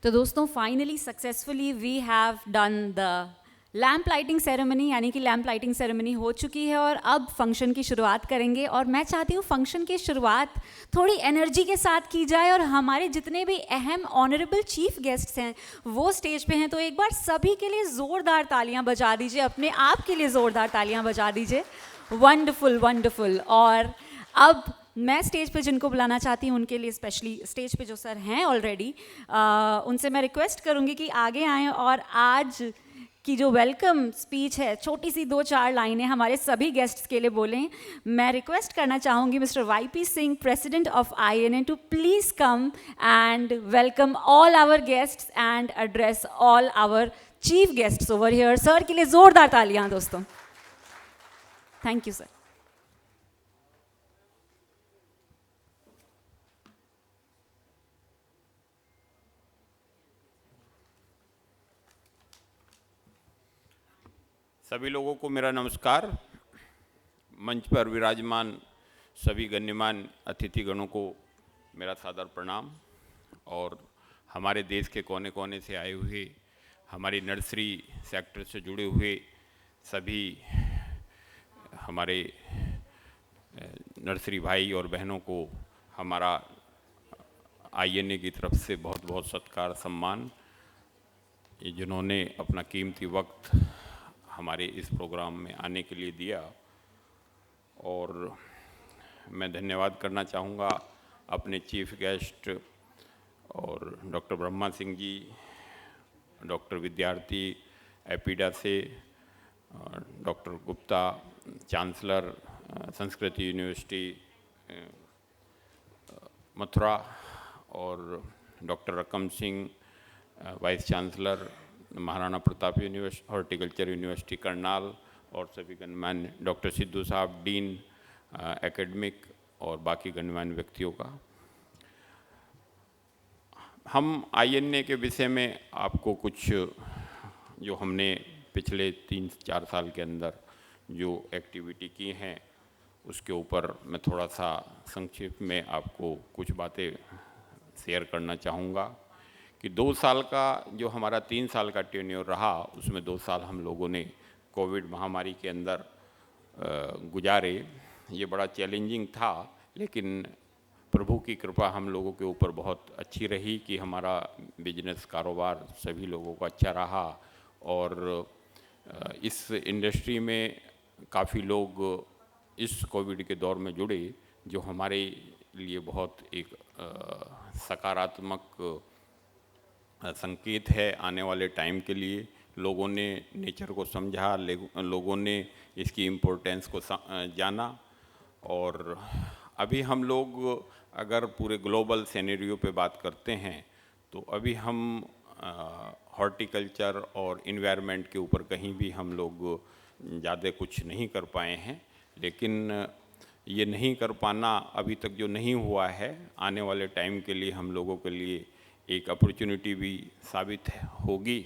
तो दोस्तों finally successfully we have done the lamp lighting ceremony, यानी कि लैम्प लाइटिंग सेरेमनी हो चुकी है और अब फंक्शन की शुरुआत करेंगे। और मैं चाहती हूँ फंक्शन की शुरुआत थोड़ी एनर्जी के साथ की जाए और हमारे जितने भी अहम ऑनरेबल चीफ गेस्ट्स हैं वो स्टेज पे हैं, तो एक बार सभी के लिए ज़ोरदार तालियां बजा दीजिए, अपने आप के लिए ज़ोरदार तालियां बजा दीजिए। Wonderful wonderful. और अब मैं स्टेज पे जिनको बुलाना चाहती हूँ उनके लिए स्पेशली स्टेज पे जो सर हैं ऑलरेडी, उनसे मैं रिक्वेस्ट करूँगी कि आगे आएँ और आज की जो वेलकम स्पीच है छोटी सी 2-4 लाइनें हमारे सभी गेस्ट्स के लिए बोलें। मैं रिक्वेस्ट करना चाहूँगी mister YP Singh, president of INA, to please come and welcome all our guests and address all our chief guests over here. Sir के लिए ज़ोरदार तालियां दोस्तों। Thank you sir. सभी लोगों को मेरा नमस्कार। मंच पर विराजमान सभी गण्यमान्य अतिथिगणों को मेरा सादर प्रणाम। और हमारे देश के कोने कोने से आए हुए, हमारी नर्सरी सेक्टर से जुड़े हुए सभी हमारे नर्सरी भाई और बहनों को हमारा आईएनए की तरफ से बहुत बहुत सत्कार सम्मान, जिन्होंने अपना कीमती वक्त हमारे इस प्रोग्राम में आने के लिए दिया। और मैं धन्यवाद करना चाहूँगा अपने चीफ गेस्ट और डॉक्टर ब्रह्मा सिंह जी, डॉक्टर विद्यार्थी एपीडा से, डॉक्टर गुप्ता चांसलर संस्कृति यूनिवर्सिटी मथुरा, और डॉक्टर रकम Singh vice chancellor Maharana Pratap university horticulture university Karnal, और सभी गणमान्य डॉक्टर सिद्धू साहब डीन एकेडमिक और बाकी गणमान्य व्यक्तियों का। हम आईएनए के विषय में आपको कुछ जो हमने पिछले 3-4 साल के अंदर जो एक्टिविटी की हैं उसके ऊपर मैं थोड़ा सा संक्षेप में आपको कुछ बातें शेयर करना चाहूँगा कि 2 साल का जो हमारा 3 साल का टेन्योर रहा उसमें 2 साल हम लोगों ने कोविड महामारी के अंदर गुजारे। ये बड़ा चैलेंजिंग था, लेकिन प्रभु की कृपा हम लोगों के ऊपर बहुत अच्छी रही कि हमारा बिजनेस कारोबार सभी लोगों का अच्छा रहा। और इस इंडस्ट्री में काफ़ी लोग इस कोविड के दौर में जुड़े, जो हमारे लिए बहुत एक सकारात्मक संकेत है आने वाले टाइम के लिए। लोगों ने नेचर को समझा, लोगों ने इसकी इम्पोर्टेंस को जाना। और अभी हम लोग अगर पूरे ग्लोबल सिनेरियो पे बात करते हैं तो अभी हम हॉर्टिकल्चर और इन्वायरमेंट के ऊपर कहीं भी हम लोग ज़्यादा कुछ नहीं कर पाए हैं। लेकिन ये नहीं कर पाना अभी तक जो नहीं हुआ है, आने वाले टाइम के लिए हम लोगों के लिए एक अपॉर्चुनिटी भी साबित होगी।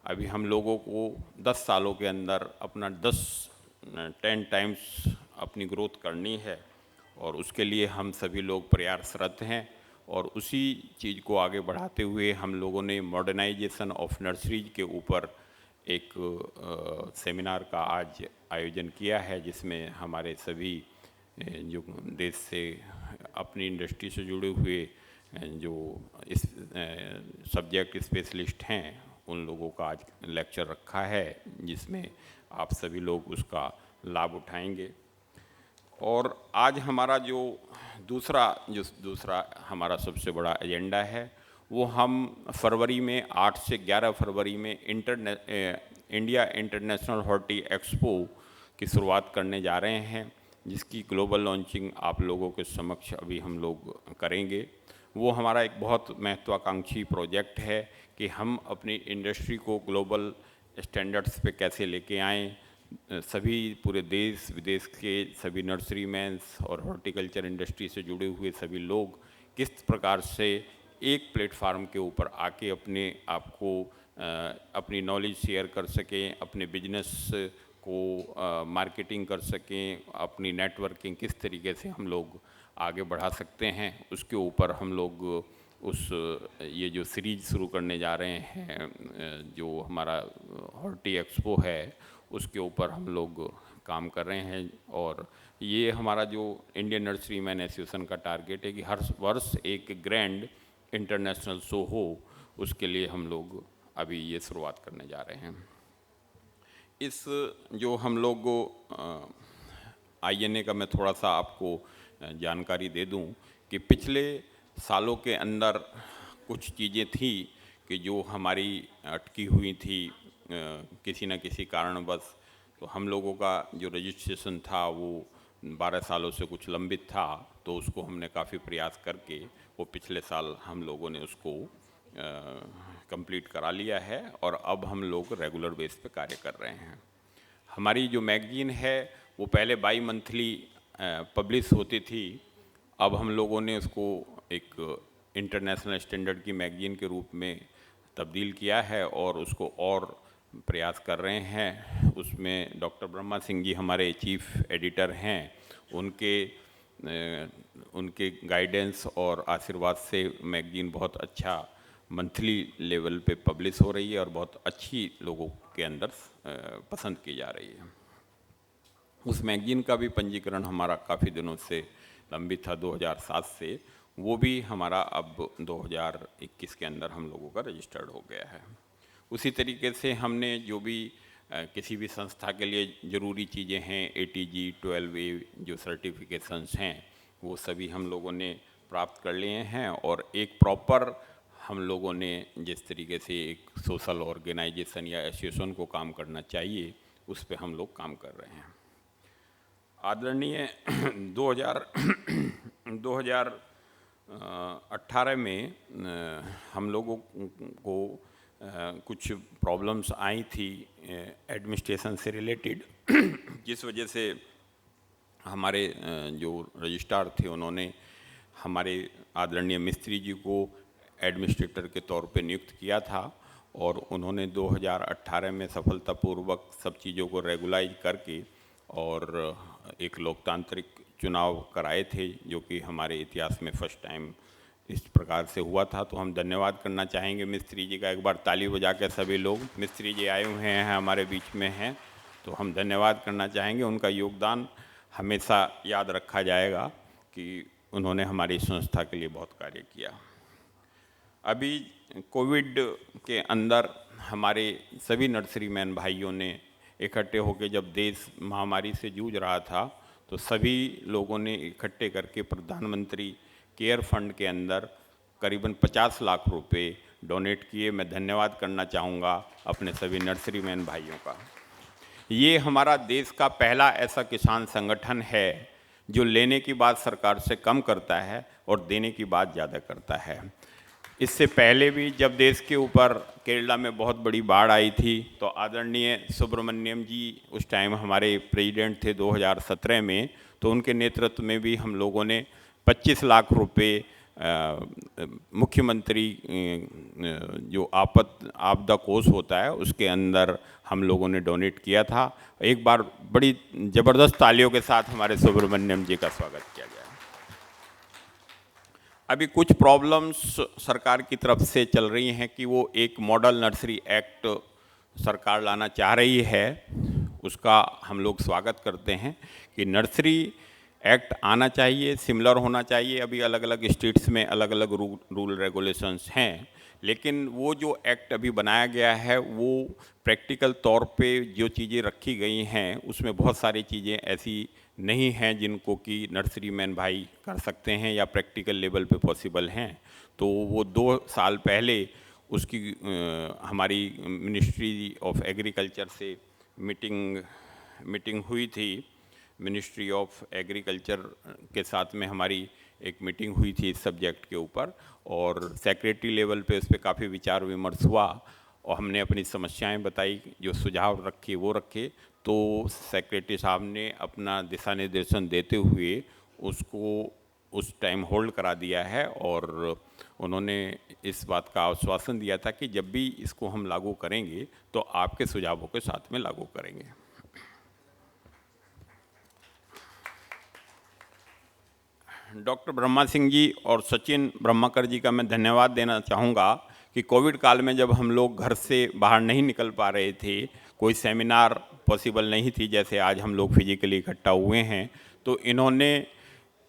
अभी हम लोगों को 10 सालों के अंदर अपना 10 टाइम्स अपनी ग्रोथ करनी है, और उसके लिए हम सभी लोग प्रयासरत हैं। और उसी चीज़ को आगे बढ़ाते हुए हम लोगों ने मॉडर्नाइजेशन ऑफ नर्सरीज के ऊपर एक सेमिनार का आज आयोजन किया है, जिसमें हमारे सभी जो देश से अपनी इंडस्ट्री से जुड़े हुए जो इस सब्जेक्ट स्पेशलिस्ट हैं उन लोगों का आज लेक्चर रखा है, जिसमें आप सभी लोग उसका लाभ उठाएंगे। और आज हमारा जो दूसरा हमारा सबसे बड़ा एजेंडा है वो हम फरवरी में 8 से 11 फरवरी में इंडिया इंटरनेशनल हॉर्टी एक्सपो की शुरुआत करने जा रहे हैं, जिसकी ग्लोबल लॉन्चिंग आप लोगों के समक्ष अभी हम लोग करेंगे। वो हमारा एक बहुत महत्वाकांक्षी प्रोजेक्ट है कि हम अपनी इंडस्ट्री को ग्लोबल स्टैंडर्ड्स पे कैसे लेके आएँ। सभी पूरे देश विदेश के सभी नर्सरी मैन्स और हॉर्टिकल्चर इंडस्ट्री से जुड़े हुए सभी लोग किस प्रकार से एक प्लेटफार्म के ऊपर आके अपने आप को अपनी नॉलेज शेयर कर सकें, अपने बिजनेस को मार्केटिंग कर सकें, अपनी नेटवर्किंग किस तरीके से हम लोग आगे बढ़ा सकते हैं, उसके ऊपर हम लोग उस ये जो सीरीज शुरू करने जा रहे हैं, जो हमारा हॉर्टी एक्सपो है, उसके ऊपर हम लोग काम कर रहे हैं। और ये हमारा जो इंडियन नर्सरी मैन एसोसिएशन का टारगेट है कि हर वर्ष एक ग्रैंड इंटरनेशनल शो हो, उसके लिए हम लोग अभी ये शुरुआत करने जा रहे हैं। इस जो हम लोग INA का मैं थोड़ा सा आपको जानकारी दे दूं कि पिछले सालों के अंदर कुछ चीज़ें थी कि जो हमारी अटकी हुई थी किसी न किसी कारणवश। तो हम लोगों का जो रजिस्ट्रेशन था वो 12 सालों से कुछ लंबित था, तो उसको हमने काफ़ी प्रयास करके वो पिछले साल हम लोगों ने उसको कंप्लीट करा लिया है और अब हम लोग रेगुलर बेस पे कार्य कर रहे हैं। हमारी जो मैगजीन है वो पहले बाई मंथली पब्लिश होती थी, अब हम लोगों ने उसको एक इंटरनेशनल स्टैंडर्ड की मैगजीन के रूप में तब्दील किया है और उसको और प्रयास कर रहे हैं। उसमें डॉक्टर ब्रह्मा सिंह जी हमारे चीफ एडिटर हैं, उनके गाइडेंस और आशीर्वाद से मैगजीन बहुत अच्छा मंथली लेवल पे पब्लिश हो रही है और बहुत अच्छी लोगों के अंदर पसंद की जा रही है। उस मैगजीन का भी पंजीकरण हमारा काफ़ी दिनों से लंबित था, 2007 से, वो भी हमारा अब 2021 के अंदर हम लोगों का रजिस्टर्ड हो गया है। उसी तरीके से हमने जो भी किसी भी संस्था के लिए ज़रूरी चीज़ें हैं, ATG 12A जो सर्टिफिकेशंस हैं, वो सभी हम लोगों ने प्राप्त कर लिए हैं और एक प्रॉपर हम लोगों ने जिस तरीके से एक सोशल ऑर्गेनाइजेशन या एसोसिएशन को काम करना चाहिए, उस पे हम लोग काम कर रहे हैं। आदरणीय 2018 में हम लोगों को कुछ प्रॉब्लम्स आई थी एडमिनिस्ट्रेशन से रिलेटेड, जिस वजह से हमारे जो रजिस्ट्रार थे उन्होंने हमारे आदरणीय मिस्त्री जी को एडमिनिस्ट्रेटर के तौर पे नियुक्त किया था और उन्होंने 2018 में सफलतापूर्वक सब चीज़ों को रेगुलाइज करके और एक लोकतांत्रिक चुनाव कराए थे, जो कि हमारे इतिहास में फर्स्ट टाइम इस प्रकार से हुआ था। तो हम धन्यवाद करना चाहेंगे मिस्त्री जी का। एक बार ताली बजा के सभी लोग, मिस्त्री जी आए हुए हैं हमारे बीच में हैं, तो हम धन्यवाद करना चाहेंगे। उनका योगदान हमेशा याद रखा जाएगा कि उन्होंने हमारी संस्था के लिए बहुत कार्य किया। अभी कोविड के अंदर हमारे सभी नर्सरी मैन भाइयों ने इकट्ठे होकर, जब देश महामारी से जूझ रहा था, तो सभी लोगों ने इकट्ठे करके प्रधानमंत्री केयर फंड के अंदर करीबन 50 लाख रुपए डोनेट किए। मैं धन्यवाद करना चाहूँगा अपने सभी नर्सरी मैन भाइयों का। ये हमारा देश का पहला ऐसा किसान संगठन है जो लेने की बात सरकार से कम करता है और देने की बात ज़्यादा करता है। इससे पहले भी जब देश के ऊपर केरला में बहुत बड़ी बाढ़ आई थी, तो आदरणीय सुब्रमण्यम जी उस टाइम हमारे प्रेसिडेंट थे 2017 में, तो उनके नेतृत्व में भी हम लोगों ने 25 लाख रुपए मुख्यमंत्री जो आपदा कोष होता है उसके अंदर हम लोगों ने डोनेट किया था। एक बार बड़ी ज़बरदस्त तालियों के साथ हमारे सुब्रमण्यम जी का स्वागत किया गया। अभी कुछ प्रॉब्लम्स सरकार की तरफ से चल रही हैं कि वो एक मॉडल नर्सरी एक्ट सरकार लाना चाह रही है। उसका हम लोग स्वागत करते हैं कि नर्सरी एक्ट आना चाहिए, सिमिलर होना चाहिए। अभी अलग अलग स्टेट्स में अलग अलग रूल रेगुलेशंस हैं, लेकिन वो जो एक्ट अभी बनाया गया है वो प्रैक्टिकल तौर पे जो चीज़ें रखी गई हैं उसमें बहुत सारी चीज़ें ऐसी नहीं हैं जिनको कि नर्सरी मैन भाई कर सकते हैं या प्रैक्टिकल लेवल पे पॉसिबल हैं। तो वो 2 साल पहले उसकी हमारी मिनिस्ट्री ऑफ एग्रीकल्चर से मीटिंग हुई थी। मिनिस्ट्री ऑफ एग्रीकल्चर के साथ में हमारी एक मीटिंग हुई थी इस सब्जेक्ट के ऊपर और सेक्रेटरी लेवल पे उस पर काफ़ी विचार विमर्श हुआ और हमने अपनी समस्याएं बताई, जो सुझाव रखे वो रखे। तो सेक्रेटरी साहब ने अपना दिशा निर्देशन देते हुए उसको उस टाइम होल्ड करा दिया है और उन्होंने इस बात का आश्वासन दिया था कि जब भी इसको हम लागू करेंगे तो आपके सुझावों के साथ में लागू करेंगे। डॉक्टर ब्रह्मा सिंह जी और सचिन ब्रह्माकर जी का मैं धन्यवाद देना चाहूँगा कि कोविड काल में जब हम लोग घर से बाहर नहीं निकल पा रहे थे, कोई सेमिनार पॉसिबल नहीं थी, जैसे आज हम लोग फिजिकली इकट्ठा हुए हैं, तो इन्होंने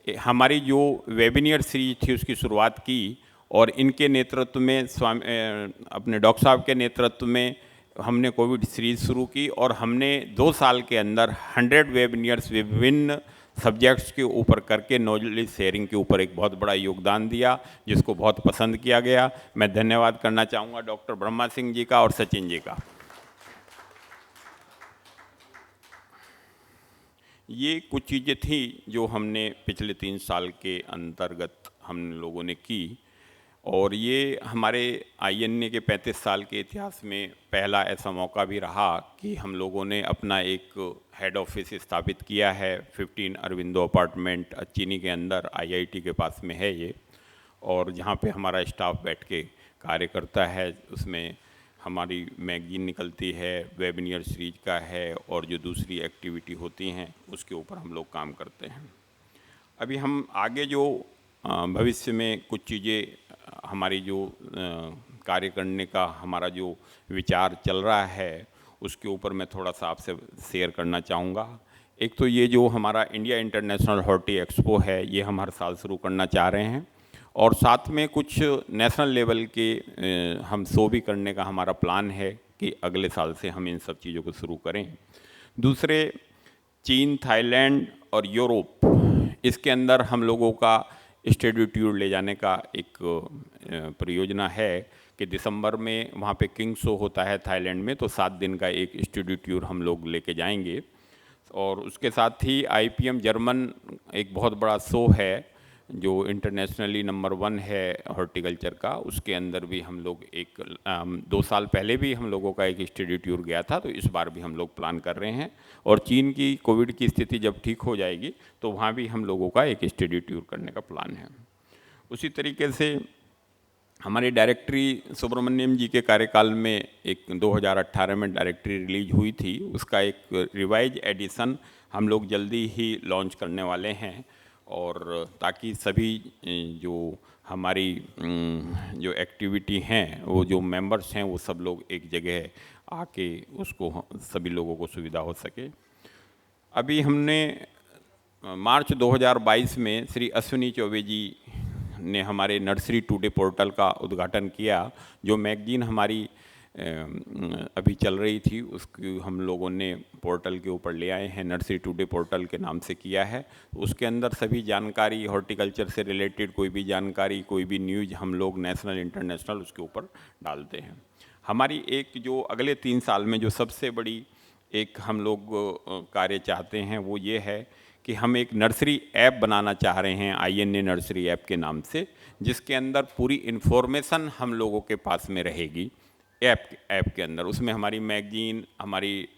हमारी जो वेबिनियर सीरीज थी उसकी शुरुआत की और इनके नेतृत्व में अपने डॉक्टर साहब के नेतृत्व में हमने कोविड सीरीज शुरू की और हमने 2 साल के अंदर 100 वेबिनियर्स विभिन्न सब्जेक्ट्स के ऊपर करके नॉलेज शेयरिंग के ऊपर एक बहुत बड़ा योगदान दिया, जिसको बहुत पसंद किया गया। मैं धन्यवाद करना चाहूँगा डॉक्टर ब्रह्मा सिंह जी का और सचिन जी का। ये कुछ चीज़ें थी जो हमने पिछले 3 साल के अंतर्गत हम लोगों ने की और ये हमारे INA के 35 साल के इतिहास में पहला ऐसा मौका भी रहा कि हम लोगों ने अपना एक हेड ऑफिस स्थापित किया है 15 अरविंदो अपार्टमेंट चीनी के अंदर, IIT के पास में है ये, और जहाँ पे हमारा स्टाफ बैठ के कार्य करता है। उसमें हमारी मैगजीन निकलती है, वेबिनियर सीरीज का है और जो दूसरी एक्टिविटी होती हैं उसके ऊपर हम लोग काम करते हैं। अभी हम आगे जो भविष्य में कुछ चीज़ें हमारी जो कार्य करने का हमारा जो विचार चल रहा है उसके ऊपर मैं थोड़ा सा आपसे शेयर करना चाहूँगा। एक तो ये जो हमारा इंडिया इंटरनेशनल हॉर्टी एक्सपो है, ये हम हर साल शुरू करना चाह रहे हैं और साथ में कुछ नेशनल लेवल के हम शो भी करने का हमारा प्लान है कि अगले साल से हम इन सब चीज़ों को शुरू करें। दूसरे, चीन, थाईलैंड और यूरोप, इसके अंदर हम लोगों का स्टडी टूर ले जाने का एक परियोजना है कि दिसंबर में वहाँ पे किंग शो होता है थाईलैंड में, तो 7 दिन का एक स्टडी टूर हम लोग लेके जाएंगे। और उसके साथ ही IPM जर्मन एक बहुत बड़ा शो है जो इंटरनेशनली नंबर 1 है हॉर्टिकल्चर का, उसके अंदर भी हम लोग 2 साल पहले भी हम लोगों का एक स्टडी टूर गया था, तो इस बार भी हम लोग प्लान कर रहे हैं। और चीन की कोविड की स्थिति जब ठीक हो जाएगी तो वहाँ भी हम लोगों का एक स्टडी टूर करने का प्लान है। उसी तरीके से हमारी डायरेक्टरी सुब्रमण्यम जी के कार्यकाल में एक 2018 में डायरेक्टरी रिलीज हुई थी, उसका एक रिवाइज एडिशन हम लोग जल्दी ही लॉन्च करने वाले हैं और ताकि सभी जो हमारी जो एक्टिविटी हैं, वो जो मेंबर्स हैं, वो सब लोग एक जगह आके उसको सभी लोगों को सुविधा हो सके। अभी हमने मार्च 2022 में श्री अश्विनी चौबे जी ने हमारे नर्सरी टुडे पोर्टल का उद्घाटन किया। जो मैगजीन हमारी अभी चल रही थी उसकी हम लोगों ने पोर्टल के ऊपर ले आए हैं, नर्सरी टुडे पोर्टल के नाम से किया है। उसके अंदर सभी जानकारी हॉर्टिकल्चर से रिलेटेड कोई भी जानकारी, कोई भी न्यूज़ हम लोग नेशनल इंटरनेशनल उसके ऊपर डालते हैं। हमारी एक जो अगले 3 साल में जो सबसे बड़ी एक हम लोग कार्य चाहते हैं वो ये है कि हम एक नर्सरी ऐप बनाना चाह रहे हैं INA नर्सरी ऐप के नाम से, जिसके अंदर पूरी इन्फॉर्मेशन हम लोगों के पास में रहेगी ऐप के अंदर। उसमें हमारी मैगजीन, हमारी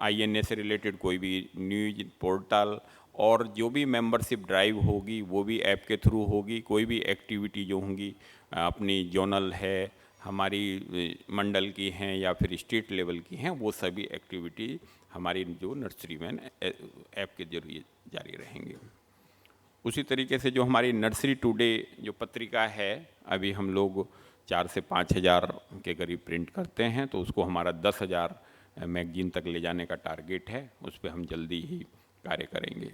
INA से रिलेटेड कोई भी न्यूज पोर्टल और जो भी मेंबरशिप ड्राइव होगी वो भी ऐप के थ्रू होगी। कोई भी एक्टिविटी जो होंगी अपनी जोनल है, हमारी मंडल की हैं या फिर स्टेट लेवल की हैं, वो सभी एक्टिविटी हमारी जो नर्सरी मैन ऐप के जरिए जारी रहेंगे। उसी तरीके से जो हमारी नर्सरी टुडे जो पत्रिका है, अभी हम लोग 4 से 5 हज़ार के करीब प्रिंट करते हैं, तो उसको हमारा 10,000 मैगजीन तक ले जाने का टारगेट है। उस पर हम जल्दी ही कार्य करेंगे।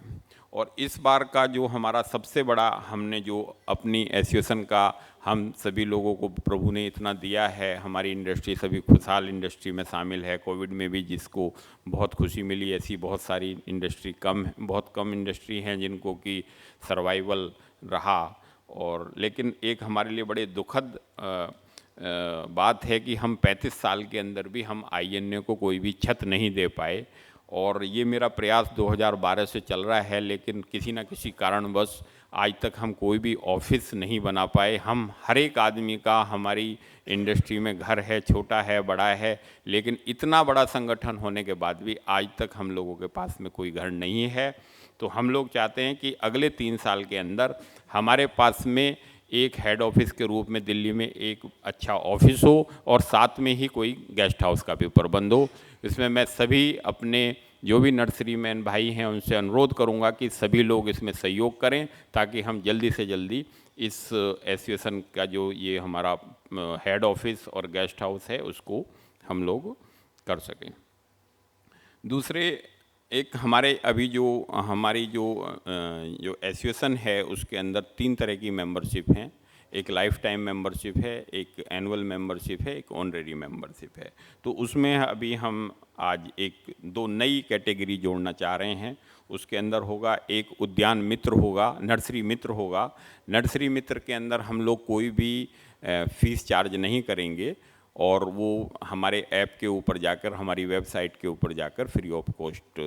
और इस बार का जो हमारा सबसे बड़ा हमने जो अपनी एसोसिएशन का हम सभी लोगों को प्रभु ने इतना दिया है, हमारी इंडस्ट्री सभी खुशहाल इंडस्ट्री में शामिल है। कोविड में भी जिसको बहुत खुशी मिली, ऐसी बहुत सारी इंडस्ट्री बहुत कम इंडस्ट्री हैं जिनको कि सर्वाइवल रहा। और लेकिन एक हमारे लिए बड़े दुखद बात है कि हम 35 साल के अंदर भी हम INA को कोई भी छत नहीं दे पाए। और ये मेरा प्रयास 2012 से चल रहा है, लेकिन किसी न किसी कारणवश आज तक हम कोई भी ऑफिस नहीं बना पाए। हम हर एक आदमी का हमारी इंडस्ट्री में घर है, छोटा है बड़ा है, लेकिन इतना बड़ा संगठन होने के बाद भी आज तक हम लोगों के पास में कोई घर नहीं है। तो हम लोग चाहते हैं कि अगले 3 साल के अंदर हमारे पास में एक हेड ऑफिस के रूप में दिल्ली में एक अच्छा ऑफिस हो और साथ में ही कोई गेस्ट हाउस का भी प्रबंध हो। इसमें मैं सभी अपने जो भी नर्सरी मैन भाई हैं उनसे अनुरोध करूंगा कि सभी लोग इसमें सहयोग करें ताकि हम जल्दी से जल्दी इस एसोसिएशन का जो ये हमारा हेड ऑफिस और गेस्ट हाउस है उसको हम लोग कर सकें। दूसरे एक हमारे अभी जो हमारी जो एसोसिएशन है उसके अंदर 3 तरह की मेंबरशिप हैं। एक लाइफ टाइम मेंबरशिप है, एक एनुअल मेंबरशिप है, एक ऑनरेरी मेंबरशिप है। तो उसमें अभी हम आज 2 नई कैटेगरी जोड़ना चाह रहे हैं। उसके अंदर होगा एक उद्यान मित्र होगा, नर्सरी मित्र होगा। नर्सरी मित्र के अंदर हम लोग कोई भी फीस चार्ज नहीं करेंगे और वो हमारे ऐप के ऊपर जाकर, हमारी वेबसाइट के ऊपर जाकर फ्री ऑफ कॉस्ट